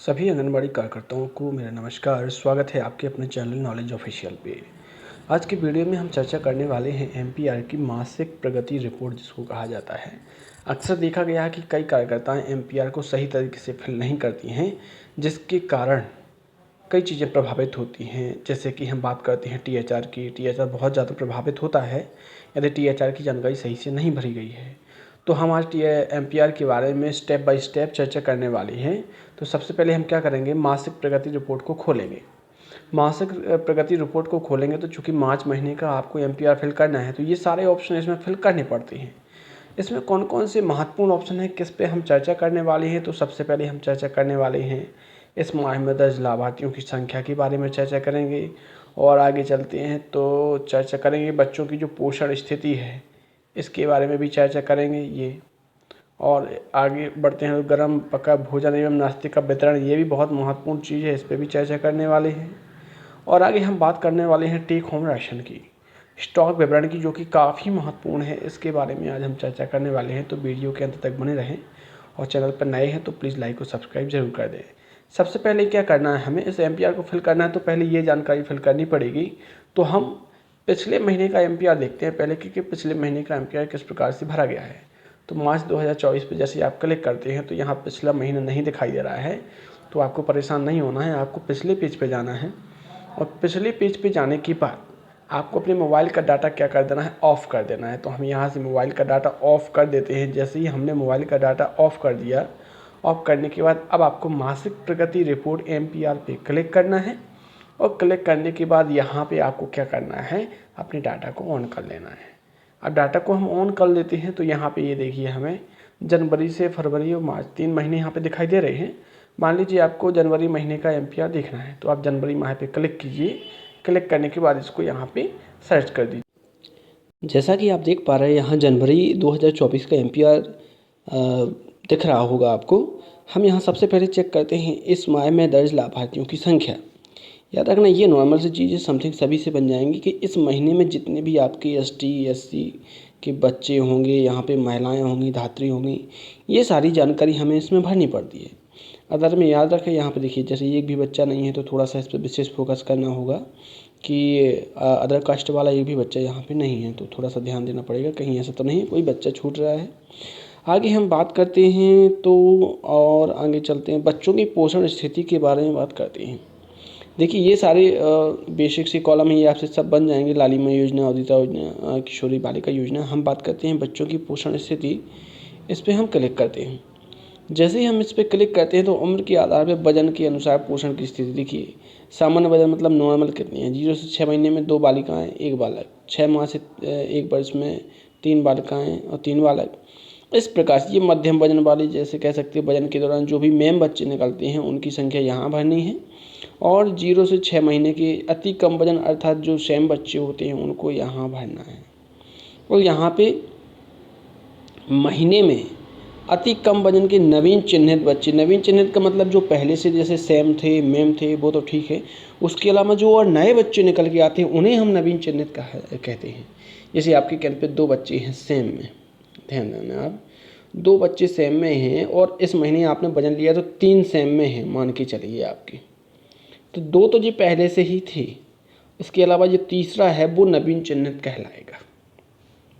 सभी आंगनबाड़ी कार्यकर्ताओं को मेरा नमस्कार। स्वागत है आपके अपने चैनल नॉलेज ऑफिशियल पे। आज की वीडियो में हम चर्चा करने वाले हैं एमपीआर की मासिक प्रगति रिपोर्ट, जिसको कहा जाता है। अक्सर देखा गया है कि कई कार्यकर्ताएं एमपीआर को सही तरीके से फिल नहीं करती हैं, जिसके कारण कई चीज़ें प्रभावित होती हैं। जैसे कि हम बात करते हैं टीएचआर की। टीएचआर बहुत ज़्यादा प्रभावित होता है यदि टीएचआर की जानकारी सही से नहीं भरी गई है। तो हम आज एमपीआर के बारे में स्टेप बाय स्टेप चर्चा करने वाले हैं। तो सबसे पहले हम क्या करेंगे, मासिक प्रगति रिपोर्ट को खोलेंगे। मासिक प्रगति रिपोर्ट को खोलेंगे तो चूँकि मार्च महीने का आपको एमपीआर फिल करना है, तो ये सारे ऑप्शन इसमें फिल करने पड़ते हैं। इसमें कौन कौन से महत्वपूर्ण ऑप्शन हैं, किस पे हम चर्चा करने वाले हैं। तो सबसे पहले हम चर्चा करने वाले हैं इस माह में दर्ज लाभार्थियों की संख्या के बारे में चर्चा करेंगे। और आगे चलते हैं तो चर्चा करेंगे बच्चों की जो पोषण स्थिति है, इसके बारे में भी चर्चा करेंगे ये। और आगे बढ़ते हैं तो गर्म पका भोजन एवं नाश्ते का वितरण, ये भी बहुत महत्वपूर्ण चीज़ है, इस पर भी चर्चा करने वाले हैं। और आगे हम बात करने वाले हैं टेक होम राशन की, स्टॉक विवरण की, जो कि काफ़ी महत्वपूर्ण है। इसके बारे में आज हम चर्चा करने वाले हैं, तो वीडियो के अंत तक बने रहें। और चैनल पर नए हैं तो प्लीज़ लाइक और सब्सक्राइब जरूर कर दें। सबसे पहले क्या करना है, हमें इस एमपीआर को फिल करना है तो पहले ये जानकारी फिल करनी पड़ेगी। तो हम पिछले महीने का एमपीआर देखते हैं पहले कि पिछले महीने का एमपीआर किस प्रकार से भरा गया है। तो मार्च 2024 पे जैसे आप क्लिक करते हैं तो यहाँ पिछला महीना नहीं दिखाई दे रहा है, तो आपको परेशान नहीं होना है। आपको पिछले पेज पे जाना है और पिछले पेज पे जाने के बाद आपको अपने मोबाइल का डाटा क्या कर देना है, ऑफ़ कर देना है। तो हम यहाँ से मोबाइल का डाटा ऑफ़ कर देते हैं। जैसे ही हमने मोबाइल का डाटा ऑफ़ कर दिया, ऑफ़ करने के बाद अब आपको मासिक प्रगति रिपोर्ट एमपीआर पे क्लिक करना है। और क्लिक करने के बाद यहाँ पे आपको क्या करना है, अपने डाटा को ऑन कर लेना है। अब डाटा को हम ऑन कर लेते हैं तो यहाँ पे ये देखिए हमें जनवरी से फरवरी और मार्च 3 महीने यहाँ पे दिखाई दे रहे हैं। मान लीजिए आपको जनवरी महीने का एमपीआर देखना है, तो आप जनवरी माह पे क्लिक कीजिए। क्लिक करने के बाद इसको यहाँ पे सर्च कर दीजिए। जैसा कि आप देख पा रहे हैं यहाँ जनवरी 2024 का एमपीआर दिख रहा होगा आपको। हम यहाँ सबसे पहले चेक करते हैं इस माह में दर्ज लाभार्थियों की संख्या। याद रखना ये नॉर्मल सी चीज़ें समथिंग सभी से बन जाएंगी कि इस महीने में जितने भी आपके एसटी एससी के बच्चे होंगे, यहाँ पे महिलाएं होंगी, धात्री होंगी, ये सारी जानकारी हमें इसमें भरनी पड़ती है। अदर में याद रखें यहाँ पे देखिए जैसे एक भी बच्चा नहीं है तो थोड़ा सा इस पर विशेष फोकस करना होगा कि अदर कास्ट वाला एक भी बच्चा यहाँ पे नहीं है, तो थोड़ा सा ध्यान देना पड़ेगा कहीं ऐसा तो नहीं कोई बच्चा छूट रहा है। आगे हम बात करते हैं तो और आगे चलते हैं बच्चों की पोषण स्थिति के बारे में बात करते हैं। देखिए ये सारे बेसिक सी कॉलम है, ये आपसे सब बन जाएंगे। लालिमा योजना, उदिता योजना, किशोरी बालिका योजना। हम बात करते हैं बच्चों की पोषण स्थिति, इस पर हम क्लिक करते हैं। जैसे ही हम इस पर क्लिक करते हैं तो उम्र के आधार पर वजन के अनुसार पोषण की स्थिति देखिए। सामान्य वजन मतलब नॉर्मल कितनी है, 0 से 6 महीने में 2 बालिकाएँ 1 बालक, 6 माह से 1 वर्ष में 3 बालिकाएँ और 3 बालक। इस प्रकार से ये मध्यम वजन वाली, जैसे कह सकते हैं वजन के दौरान जो भी मेम बच्चे निकलते हैं उनकी संख्या यहाँ भरनी है। और 0 से 6 महीने के अति कम वजन अर्थात जो सेम बच्चे होते हैं उनको यहाँ भरना है। और यहाँ पे महीने में अति कम वजन के नवीन चिन्हित बच्चे, नवीन चिन्हित का मतलब जो पहले से जैसे सेम थे मेम थे वो तो ठीक है, उसके अलावा जो और नए बच्चे निकल के आते हैं उन्हें हम नवीन चिन्हित कहते हैं। जैसे आपके कैंप पे 2 बच्चे हैं सेम में, ध्यान देना आप, 2 बच्चे सेम में हैं और इस महीने आपने वजन लिया तो 3 सेम में हैं, मान के चलिए आपके, तो 2 तो जी पहले से ही थे। इसके अलावा जो तीसरा है वो नवीन चिन्हित कहलाएगा।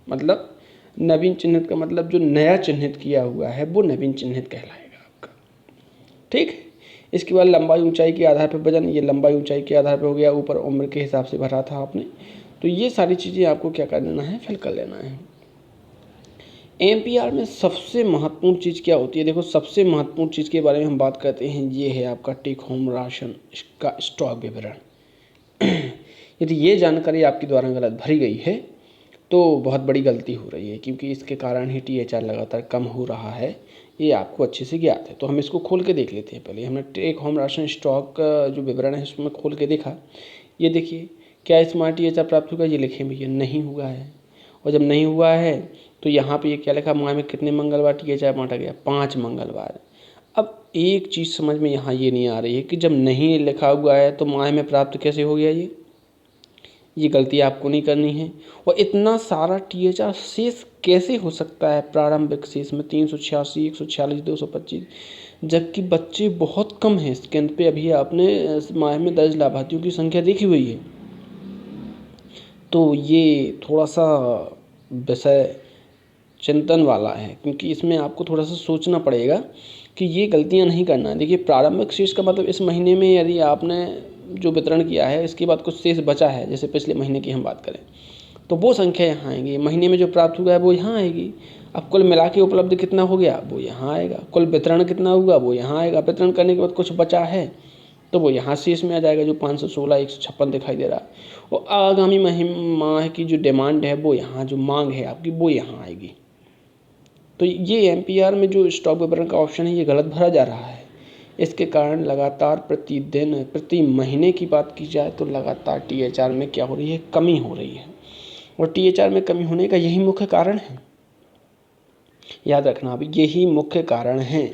मतलब नवीन चिन्हित का मतलब जो नया चिन्हित किया हुआ है वो नवीन चिन्हित कहलाएगा आपका, ठीक है। इसके बाद लंबाई ऊंचाई के आधार पर वजन, ये लंबाई ऊंचाई के आधार पर हो गया, ऊपर उम्र के हिसाब से भरा था आपने। तो ये सारी चीज़ें आपको क्या कर लेना है, फिल कर लेना है। एमपीआर में सबसे महत्वपूर्ण चीज़ क्या होती है, देखो सबसे महत्वपूर्ण चीज़ के बारे में हम बात करते हैं, ये है आपका टेक होम राशन का स्टॉक विवरण। यदि ये जानकारी आपके द्वारा गलत भरी गई है तो बहुत बड़ी गलती हो रही है, क्योंकि इसके कारण ही टीएचआर लगातार कम हो रहा है, ये आपको अच्छे से ज्ञात है। तो हम इसको खोल के देख लेते हैं। पहले हमने टेक होम राशन स्टॉक का जो विवरण है उसमें खोल के देखा। ये देखिए क्या स्मार्ट टीएचआर प्राप्त होगा, ये लिखे भैया नहीं हुआ है। और जब नहीं हुआ है तो यहाँ पे ये क्या लिखा, माह में कितने मंगलवार टीएचआर बांटा गया, 5 मंगलवार। अब एक चीज़ समझ में यहाँ ये नहीं आ रही है कि जब नहीं लिखा हुआ है तो माह में प्राप्त कैसे हो गया ये। ये गलती आपको नहीं करनी है। और इतना सारा THR शेष कैसे हो सकता है प्रारंभिक शेष में 386, 146, 225, जबकि बच्चे बहुत कम हैं इस केंद्र पे। अभी आपने माह में दर्ज लाभार्थियों की संख्या देखी हुई है। तो ये थोड़ा सा विषय चिंतन वाला है, क्योंकि इसमें आपको थोड़ा सा सोचना पड़ेगा कि ये गलतियां नहीं करना है। देखिए, प्रारंभिक शेष का मतलब इस महीने में यदि आपने जो वितरण किया है इसके बाद कुछ शेष बचा है, जैसे पिछले महीने की हम बात करें, तो वो संख्या यहाँ आएगी। महीने में जो प्राप्त हुआ है वो यहाँ आएगी। अब कुल मिला के उपलब्ध कितना हो गया वो यहाँ आएगा। कुल वितरण कितना हुआ वो यहाँ आएगा। वितरण करने के बाद कुछ बचा है तो वो यहाँ शेष में आ जाएगा, जो 516, 156 दिखाई दे रहा है। और आगामी माह की जो डिमांड है वो यहाँ, जो मांग है आपकी वो यहाँ आएगी। तो ये MPR में जो स्टॉक विवरण का ऑप्शन है ये गलत भरा जा रहा है। इसके कारण लगातार प्रतिदिन, प्रति महीने की बात की जाए तो लगातार THR में क्या हो रही है, कमी हो रही है। और THR में कमी होने का यही मुख्य कारण है, याद रखना अभी, यही मुख्य कारण है।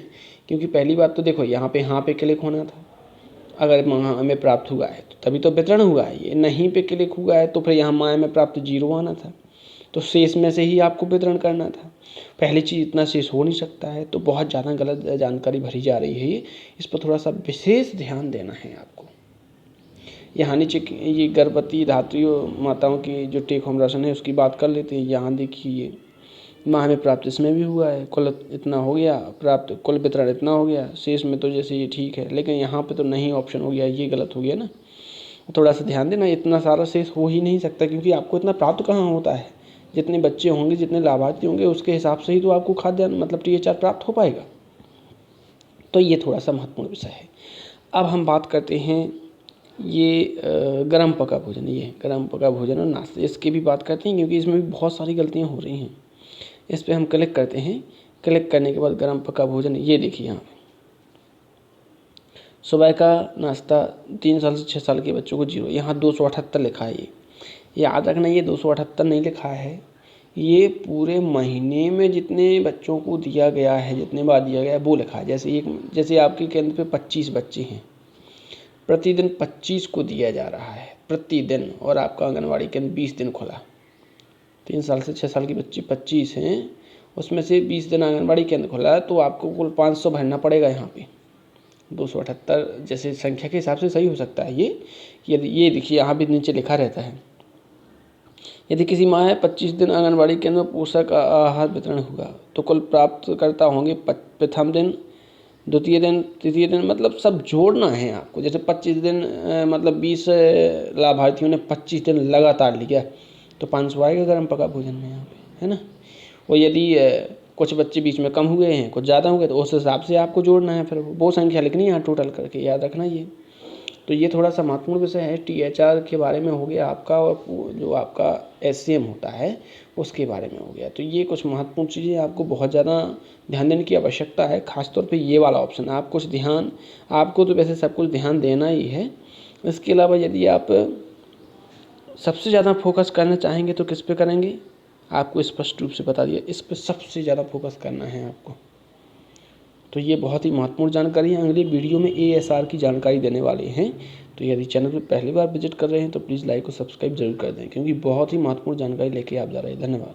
क्योंकि पहली बात तो देखो, यहाँ पे क्लिक होना था, अगर माह में प्राप्त हुआ है तो तभी तो वितरण हुआ है। ये नहीं पे क्लिक हुआ है तो फिर यहाँ माह में प्राप्त 0 आना था, तो शेष में से ही आपको वितरण करना था। पहली चीज़, इतना शेष हो नहीं सकता है। तो बहुत ज़्यादा गलत जानकारी भरी जा रही है। इस पर थोड़ा सा विशेष ध्यान देना है आपको। यहाँ नीचे ये गर्भवती धात्री माताओं की जो टेक होम राशन है उसकी बात कर लेते हैं। यहाँ देखिए, माह में प्राप्त इसमें भी हुआ है, कुल इतना हो गया प्राप्त, कुल वितरण इतना हो गया, शेष में तो जैसे ये ठीक है, लेकिन यहाँ पे तो नहीं ऑप्शन हो गया, ये गलत हो गया ना। थोड़ा सा ध्यान देना, इतना सारा शेष हो ही नहीं सकता, क्योंकि आपको इतना प्राप्त कहाँ होता है। जितने बच्चे होंगे, जितने लाभार्थी होंगे, उसके हिसाब से ही तो आपको खाद्यान्न मतलब THR प्राप्त हो पाएगा। तो ये थोड़ा सा महत्वपूर्ण विषय है। अब हम बात करते हैं ये गर्म पका भोजन, ये गर्म पका भोजन और नाश्ते, इसकी भी बात करते हैं, क्योंकि इसमें भी बहुत सारी गलतियाँ हो रही हैं। इस पर हम क्लिक करते हैं। क्लिक करने के बाद गर्म पका भोजन, ये देखिए यहाँ पे सुबह का नाश्ता 3 साल से 6 साल के बच्चों को 0, यहाँ 278 लिखा है। ये याद रखना, ये 278 नहीं लिखा है, ये पूरे महीने में जितने बच्चों को दिया गया है, जितने बार दिया गया है वो लिखा है। जैसे आपके केंद्र पे 25 बच्चे हैं, प्रतिदिन 25 को दिया जा रहा है प्रतिदिन, और आपका आंगनवाड़ी केंद्र 20 दिन खुला। 3 साल से 6 साल के बच्चे 25 हैं, उसमें से 20 दिन आंगनवाड़ी केंद्र खुला है, तो आपको कुल 500 भरना पड़ेगा। यहाँ पे 278 जैसे संख्या के हिसाब से सही हो सकता है ये देखिए, यहाँ भी नीचे लिखा रहता है, यदि किसी माह 25 दिन आंगनवाड़ी केंद्र में पोषक आहार वितरण हुआ तो कुल प्राप्तकर्ता होंगे प्रथम दिन, द्वितीय दिन, तृतीय दिन, मतलब सब जोड़ना है आपको। जैसे 25 दिन मतलब 20 लाभार्थियों ने 25 दिन लगातार लिया तो 500 आएगा गर्म पका भोजन में यहाँ पे, है ना। और यदि कुछ बच्चे बीच में कम हुए हैं, कुछ ज़्यादा हो गए, तो उस हिसाब से आपको जोड़ना है, फिर वो संख्या लिखनी है यहाँ टोटल करके, याद रखना ये। तो ये थोड़ा सा महत्वपूर्ण विषय है। THR के बारे में हो गया आपका, और जो आपका SCM होता है उसके बारे में हो गया। तो ये कुछ महत्वपूर्ण चीज़ें आपको बहुत ज़्यादा ध्यान देने की आवश्यकता है, खासतौर पे ये वाला ऑप्शन। आप कुछ ध्यान, आपको तो वैसे सब कुछ ध्यान देना ही है। इसके अलावा यदि आप सबसे ज़्यादा फोकस करना चाहेंगे तो किस पे करेंगे, आपको स्पष्ट रूप से बता दिया, इस पर सबसे ज़्यादा फोकस करना है आपको। तो ये बहुत ही महत्वपूर्ण जानकारी है। अगले वीडियो में ASR की जानकारी देने वाले हैं। तो यदि चैनल पर पहली बार विजिट कर रहे हैं तो प्लीज़ लाइक और सब्सक्राइब जरूर कर दें, क्योंकि बहुत ही महत्वपूर्ण जानकारी लेके आप जा रहे हैं। धन्यवाद।